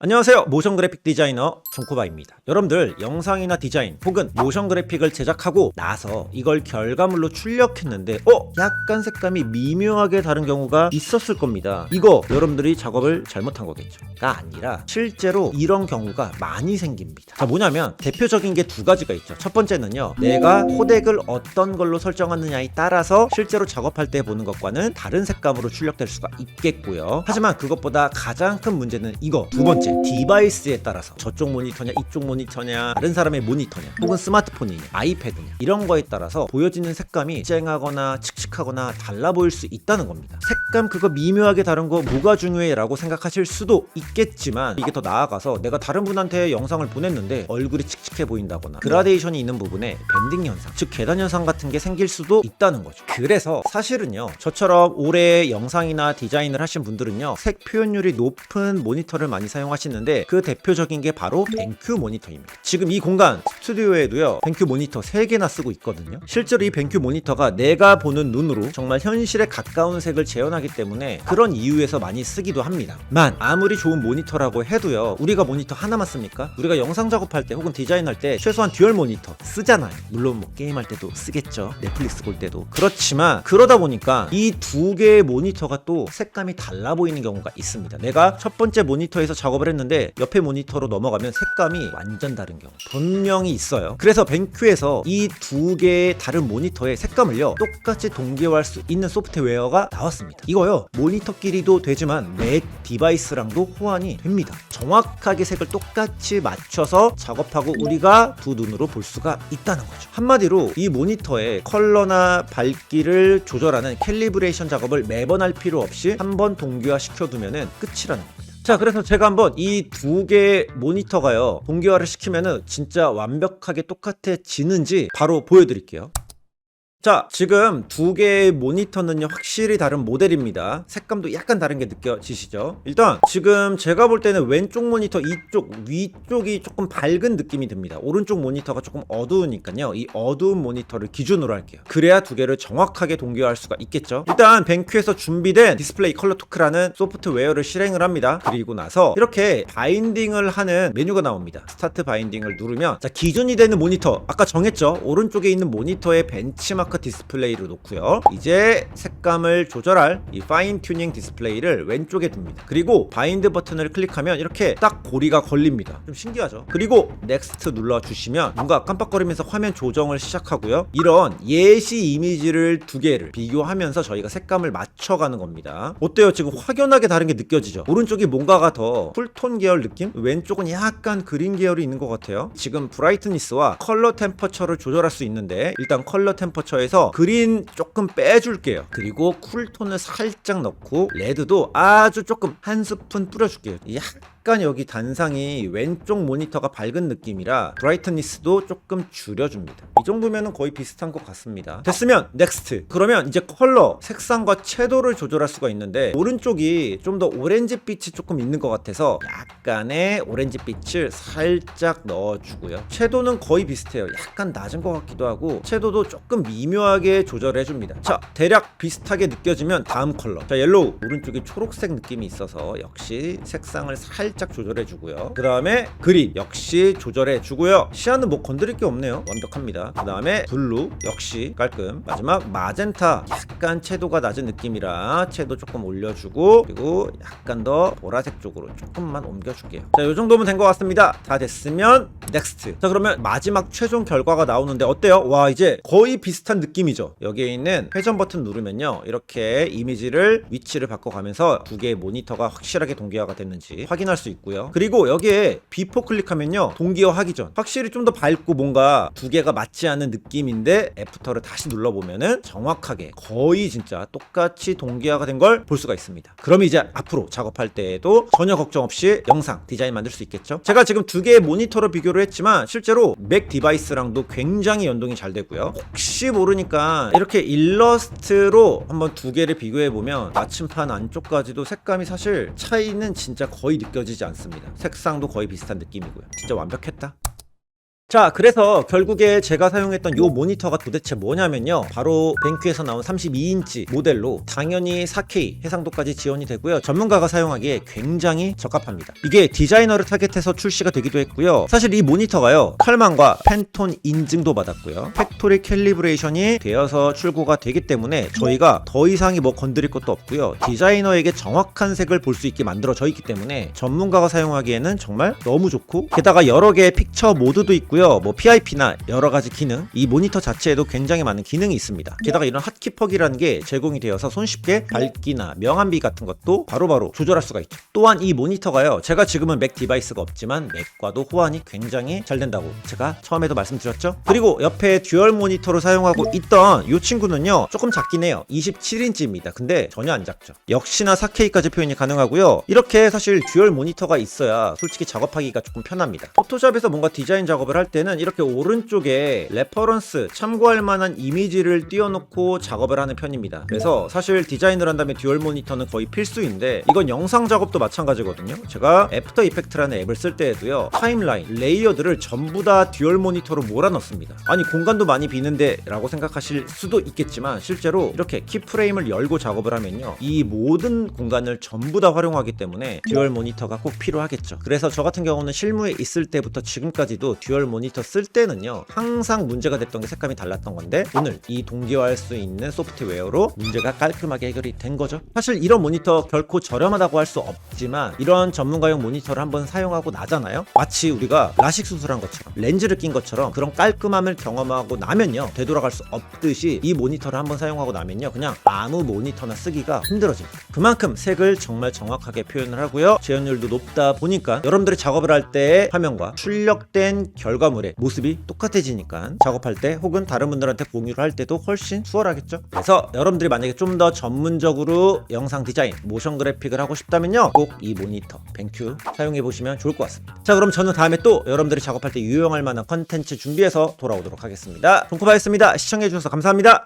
안녕하세요. 모션 그래픽 디자이너 존코바입니다. 여러분들 영상이나 디자인 혹은 모션 그래픽을 제작하고 나서 이걸 결과물로 출력했는데 약간 색감이 미묘하게 다른 경우가 있었을 겁니다. 이거 여러분들이 작업을 잘못한 거겠죠.가 아니라 실제로 이런 경우가 많이 생깁니다. 자, 뭐냐면 대표적인 게 두 가지가 있죠. 첫 번째는요, 내가 코덱을 어떤 걸로 설정하느냐에 따라서 실제로 작업할 때 보는 것과는 다른 색감으로 출력될 수가 있겠고요. 하지만 그것보다 가장 큰 문제는 이거 두 번째, 디바이스에 따라서 저쪽 모니터냐 이쪽 모니터냐 다른 사람의 모니터냐 혹은 스마트폰이냐 아이패드냐 이런 거에 따라서 보여지는 색감이 쨍하거나 칙칙하거나 달라 보일 수 있다는 겁니다. 색감 그거 미묘하게 다른 거 뭐가 중요해 라고 생각하실 수도 있겠지만, 이게 더 나아가서 내가 다른 분한테 영상을 보냈는데 얼굴이 칙칙해 보인다거나 그라데이션이 있는 부분에 밴딩 현상, 즉 계단 현상 같은 게 생길 수도 있다는 거죠. 그래서 사실은요, 저처럼 올해 영상이나 디자인을 하신 분들은요, 색 표현율이 높은 모니터를 많이 사용하시는데 그 대표적인 게 바로 벤큐 모니터입니다. 지금 이 공간 스튜디오에도요, 벤큐 모니터 3개나 쓰고 있거든요. 실제로 이 벤큐 모니터가 내가 보는 눈으로 정말 현실에 가까운 색을 재현하기 때문에 그런 이유에서 많이 쓰기도 합니다. 만 아무리 좋은 모니터라고 해도요, 우리가 모니터 하나만 씁니까? 우리가 영상 작업할 때 혹은 디자인할 때 최소한 듀얼 모니터 쓰잖아요. 물론 뭐 게임할 때도 쓰겠죠. 넷플릭스 볼 때도. 그렇지만 그러다 보니까 이 두 개의 모니터가 또 색감이 달라 보이는 경우가 있습니다. 내가 첫 번째 모니터에서 작업을 했는데 옆에 모니터로 넘어가면 색감이 완전 다른 경우 분명히 있어요. 그래서 벤큐에서 이 두 개의 다른 모니터의 색감을요, 똑같이 동기화할 수 있는 소프트웨어가 나왔습니다. 이거요, 모니터끼리도 되지만 맥 디바이스랑도 호환이 됩니다. 정확하게 색을 똑같이 맞춰서 작업하고 우리가 두 눈으로 볼 수가 있다는 거죠. 한마디로 이 모니터의 컬러나 밝기를 조절하는 캘리브레이션 작업을 매번 할 필요 없이 한번 동기화 시켜두면 끝이라는 겁니다. 자, 그래서 제가 한번 이 두 개의 모니터가요, 동기화를 시키면은 진짜 완벽하게 똑같아지는지 바로 보여드릴게요. 자, 지금 두 개의 모니터는요, 확실히 다른 모델입니다. 색감도 약간 다른 게 느껴지시죠? 일단 지금 제가 볼 때는 왼쪽 모니터 이쪽 위쪽이 조금 밝은 느낌이 듭니다. 오른쪽 모니터가 조금 어두우니까요, 이 어두운 모니터를 기준으로 할게요. 그래야 두 개를 정확하게 동기화할 수가 있겠죠. 일단 벤큐에서 준비된 디스플레이 컬러 토크라는 소프트웨어를 실행을 합니다. 그리고 나서 이렇게 바인딩을 하는 메뉴가 나옵니다. 스타트 바인딩을 누르면, 자, 기준이 되는 모니터 아까 정했죠? 오른쪽에 있는 모니터의 벤치마크 디스플레이를 놓고요, 이제 색감을 조절할 이 파인 튜닝 디스플레이를 왼쪽에 둡니다. 그리고 바인드 버튼을 클릭하면 이렇게 딱 고리가 걸립니다. 좀 신기하죠? 그리고 넥스트 눌러주시면 뭔가 깜빡거리면서 화면 조정을 시작하고요, 이런 예시 이미지를 두 개를 비교하면서 저희가 색감을 맞춰가는 겁니다. 어때요? 지금 확연하게 다른 게 느껴지죠? 오른쪽이 뭔가가 더 쿨톤 계열 느낌? 왼쪽은 약간 그린 계열이 있는 것 같아요. 지금 브라이트니스와 컬러 템퍼처를 조절할 수 있는데, 일단 컬러 템퍼처 에서 그린 조금 빼줄게요. 그리고 쿨톤을 살짝 넣고 레드도 아주 조금 한 스푼 뿌려줄게요. 약간 여기 단상이 왼쪽 모니터가 밝은 느낌이라 브라이트니스도 조금 줄여줍니다. 이 정도면 거의 비슷한 것 같습니다. 됐으면 넥스트. 그러면 이제 컬러, 색상과 채도를 조절할 수가 있는데, 오른쪽이 좀 더 오렌지빛이 조금 있는 것 같아서 약간의 오렌지빛을 살짝 넣어주고요. 채도는 거의 비슷해요. 약간 낮은 것 같기도 하고 채도도 조금 미묘하게 조절해줍니다. 자, 대략 비슷하게 느껴지면 다음 컬러, 자, 옐로우. 오른쪽에 초록색 느낌이 있어서 역시 색상을 살짝 조절해주고요. 그 다음에 그린 역시 조절해주고요. 시야는 뭐 건드릴 게 없네요. 완벽합니다. 그 다음에 블루 역시 깔끔. 마지막 마젠타, 약간 채도가 낮은 느낌이라 채도 조금 올려주고, 그리고 약간 더 보라색 쪽으로 조금만 옮겨줄게요. 자, 요 정도면 된 것 같습니다. 다 됐으면 넥스트. 자, 그러면 마지막 최종 결과가 나오는데 어때요? 와, 이제 거의 비슷한 느낌이죠. 여기에 있는 회전 버튼 누르면요, 이렇게 이미지를 위치를 바꿔가면서 두 개의 모니터가 확실하게 동기화가 됐는지 확인할 수 있고요. 그리고 여기에 비포 클릭하면요, 동기화 하기 전 확실히 좀 더 밝고 뭔가 두 개가 맞지 않는 느낌인데, 애프터를 다시 눌러보면은 정확하게 거의 진짜 똑같이 동기화가 된 걸 볼 수가 있습니다. 그럼 이제 앞으로 작업할 때에도 전혀 걱정 없이 영상 디자인 만들 수 있겠죠. 제가 지금 두 개의 모니터로 비교를 했지만 실제로 맥 디바이스랑도 굉장히 연동이 잘 되고요. 혹시 모르니까 이렇게 일러스트로 한번 두 개를 비교해보면 나침판 안쪽까지도 색감이 사실 차이는 진짜 거의 느껴지지 않습니다. 색상도 거의 비슷한 느낌이고요. 진짜 완벽했다. 자, 그래서 결국에 제가 사용했던 요 모니터가 도대체 뭐냐면요, 바로 벤큐에서 나온 32인치 모델로 당연히 4K 해상도까지 지원이 되고요, 전문가가 사용하기에 굉장히 적합합니다. 이게 디자이너를 타겟해서 출시가 되기도 했고요. 사실 이 모니터가요, 칼만과 팬톤 인증도 받았고요, 팩토리 캘리브레이션이 되어서 출고가 되기 때문에 저희가 더 이상이 뭐 건드릴 것도 없고요, 디자이너에게 정확한 색을 볼 수 있게 만들어져 있기 때문에 전문가가 사용하기에는 정말 너무 좋고, 게다가 여러 개의 픽처 모드도 있고요, 뭐 PIP나 여러 가지 기능, 이 모니터 자체에도 굉장히 많은 기능이 있습니다. 게다가 이런 핫키퍼기라는 게 제공이 되어서 손쉽게 밝기나 명암비 같은 것도 바로바로 조절할 수가 있죠. 또한 이 모니터가요, 제가 지금은 맥 디바이스가 없지만 맥과도 호환이 굉장히 잘 된다고 제가 처음에도 말씀드렸죠. 그리고 옆에 듀얼 모니터로 사용하고 있던 이 친구는요, 조금 작긴 해요. 27인치입니다. 근데 전혀 안 작죠. 역시나 4K까지 표현이 가능하고요. 이렇게 사실 듀얼 모니터가 있어야 솔직히 작업하기가 조금 편합니다. 포토샵에서 뭔가 디자인 작업을 할 때는 이렇게 오른쪽에 레퍼런스, 참고할 만한 이미지를 띄워놓고 작업을 하는 편입니다. 그래서 사실 디자인을 한다면 듀얼 모니터는 거의 필수인데, 이건 영상 작업도 마찬가지거든요. 제가 애프터 이펙트라는 앱을 쓸 때에도요, 타임라인, 레이어들을 전부 다 듀얼 모니터로 몰아넣습니다. 아니, 공간도 많이 비는데 라고 생각하실 수도 있겠지만, 실제로 이렇게 키프레임을 열고 작업을 하면요, 이 모든 공간을 전부 다 활용하기 때문에 듀얼 모니터가 꼭 필요하겠죠. 그래서 저 같은 경우는 실무에 있을 때부터 지금까지도 듀얼 모니터 쓸 때는요, 항상 문제가 됐던 게 색감이 달랐던 건데, 오늘 이 동기화할 수 있는 소프트웨어로 문제가 깔끔하게 해결이 된 거죠. 사실 이런 모니터 결코 저렴하다고 할 수 없지만, 이런 전문가용 모니터를 한번 사용하고 나잖아요, 마치 우리가 라식 수술한 것처럼, 렌즈를 낀 것처럼 그런 깔끔함을 경험하고 나면요, 되돌아갈 수 없듯이 이 모니터를 한번 사용하고 나면요, 그냥 아무 모니터나 쓰기가 힘들어집니다. 그만큼 색을 정말 정확하게 표현을 하고요, 재현율도 높다 보니까 여러분들이 작업을 할 때의 화면과 출력된 결과물의 모습이 똑같아지니까 작업할 때 혹은 다른 분들한테 공유를 할 때도 훨씬 수월하겠죠. 그래서 여러분들이 만약에 좀 더 전문적으로 영상 디자인, 모션 그래픽을 하고 싶다면요, 꼭 이 모니터 벤큐 사용해 보시면 좋을 것 같습니다. 자, 그럼 저는 다음에 또 여러분들이 작업할 때 유용할 만한 컨텐츠 준비해서 돌아오도록 하겠습니다. 동코바였습니다. 시청해 주셔서 감사합니다.